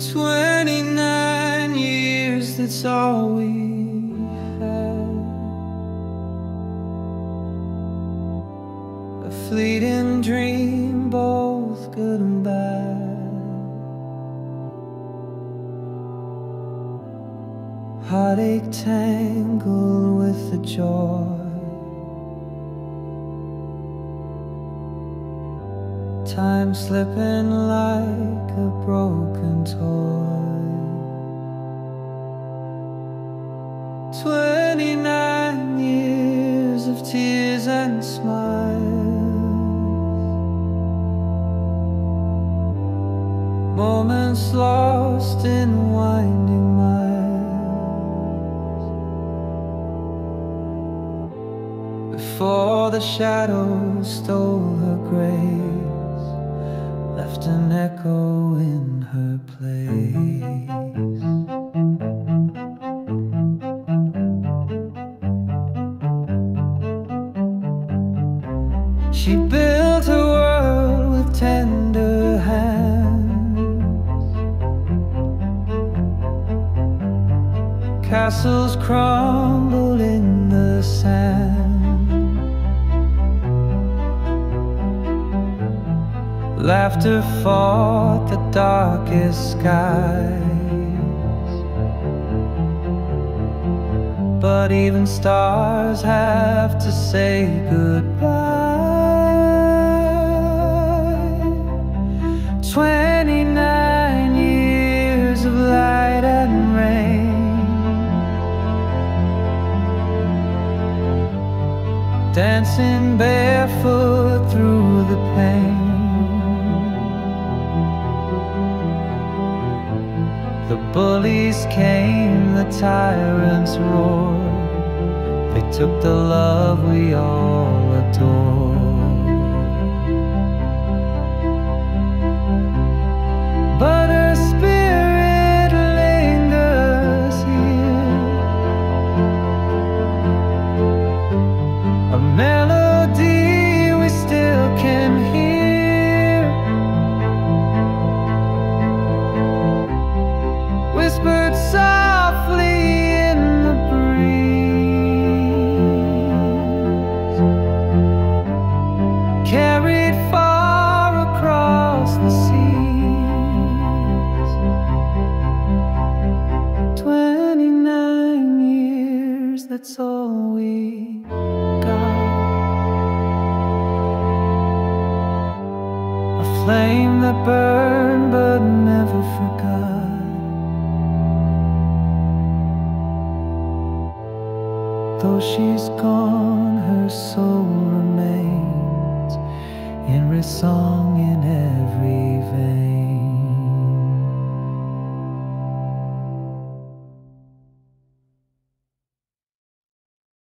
29 years, that's all we had. A fleeting dream, both good and bad. Heartache tangled with the joy. Time slipping like a broken toy. 29 years of tears and smiles, moments lost in winding miles, before the shadows stole her grace, left an echo in her place. She built her world with tender hands, castles crumbled in the sand, laughter fought the darkest skies, but even stars have to say goodbye. 29 years of light and rain, dancing barefoot through the pain. The bullies came, the tyrants roared, they took the love we all adored. But her spirit lingers here, a melody we still can hear, whispered softly in the breeze, carried far across the sea. 29 years, that's all we got. A flame that burned but never forgot. Though she's gone, her soul remains in every song